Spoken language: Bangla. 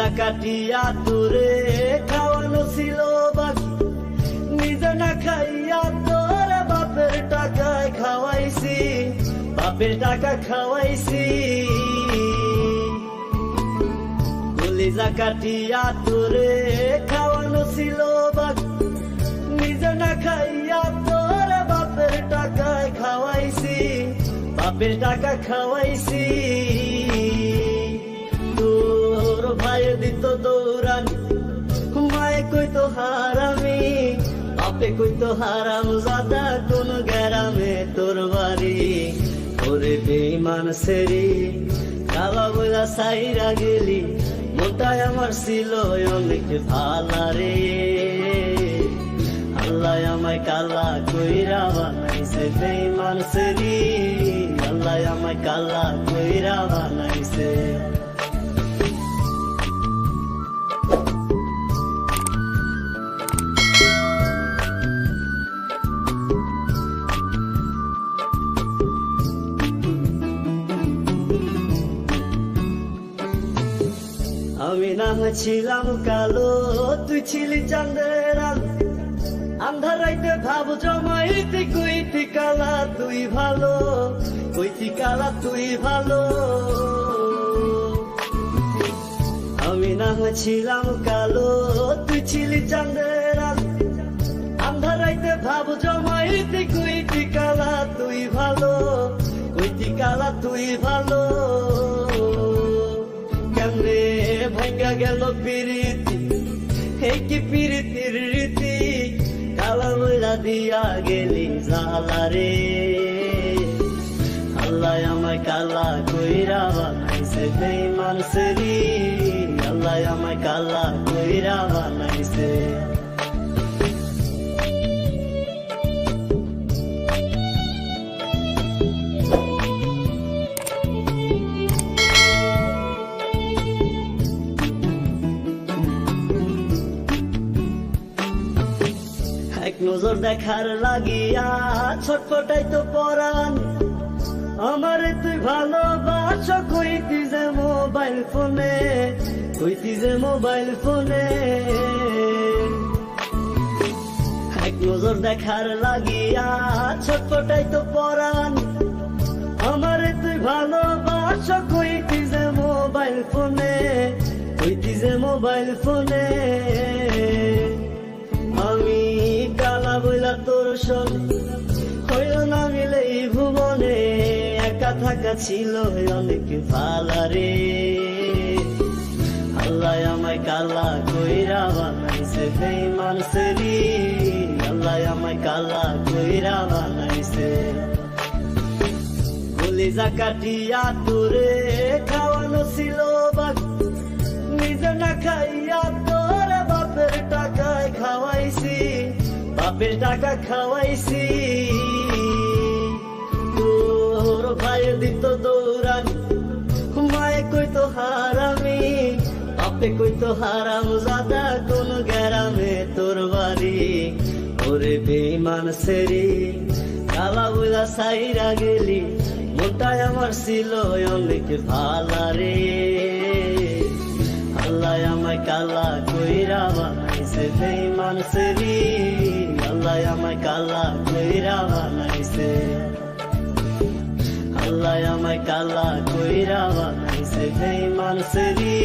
কলিজা কাটিয়া তোরে খাওয়ানো ছিল বাকি, নিজে না খাইয়া তোর বাপের টাকায় খাওয়াইছি, বাপের টাকা খাওয়াইছি। কলিজা কাটিয়া তোরে খাওয়ানো ছিল বাকি, নিজে না খাইয়া তোর বাপের টাকায় খাওয়াইছি, বাপের টাকা খাওয়াইছি। তোর ভাই দিত দৌড়ানি, মায়ে কইতো হারামি, বাপে কইতো হারাম জাদা, কোন গ্রামে তোর বাড়ি। ওরে বেঈমান সেরি কালা বইলা সাইরা গেলি, মনটাই আমার ছিল অনেক ভালা রে। আল্লাহ আমায় কালা কইরা বানাইছে বেঈমান সেরি, আল্লাহ আমায় কালা কইরা বানাইছে। আমি না ছিলাম কালো, তুই ছিলি চাঁদের আলো, আন্ধার রাইতে ভাব জমাইতি, কইতি কালা তুই ভালো, কইতি কালা তুই ভালো। আমি না ছিলাম কালো, তুই ছিলি চাঁদের আলো, আন্ধার রাইতে ভাব জমাইতি, কইতি কালা তুই ভালো, কইতি কালা তুই ভালো। কেমনে ভাঙ্গা গেল পিরিতি, এই কি পিরিতির রীতি, কালা মইলা দিয়া গেলি জালা রে। আল্লাহ আমায় কালা কইরা বানাইছে বেঈমান সেরি, আল্লাহ আমায় কালা কইরা বানাইছে। এক নজর দেখার লাগিয়া ছটফটাই তো পরাণ, আমারে তুই ভালোবাস, কইতি যে মোবাইল ফোনে, কইতি যে মোবাইল ফোনে। এক নজর দেখার লাগিয়া ছটফটাই তো পরাণ, আমারে তুই ভালোবাস, কইতি যে মোবাইল ফোনে, কইতি যে মোবাইল ফোনে। আমি কালা বইলা তোর সঙ্গে হইল না মিলে এই ভুবনে, একা থাকা ছিল অনেক ভালা রে। আল্লাহ আমায় কালা কইরা বানাইছে বেঈমান সেরি, আল্লাহ আমায় কালা কইরা বানাইছে। কলিজা কাটিয়া তোরে খাওয়ানো ছিল বাকি, নিজে না খাইয়া তোর বাপের টাকায় খাওয়াইছি, বাপের টাকা খাওয়াইছি। তোর ভাই দিত দৌড়ানি, মায়ে কইতো হারামি, বাপে কইতো হারাম জাদা, কোন গ্রামে তোর বাড়ি। ওরে বেঈমান সেরি কালা বইলা সাইরা গেলি, মনটাই আমার ছিল অনেক ভালা রে। আল্লাহ আমায় কালা কইরা বানাইছে বেঈমান সেরি, আল্লাহ আমায় কালা কইরা বানাইছে। আল্লাহ আমায় কালা কইরা বানাইছে বেঈমান সেরি।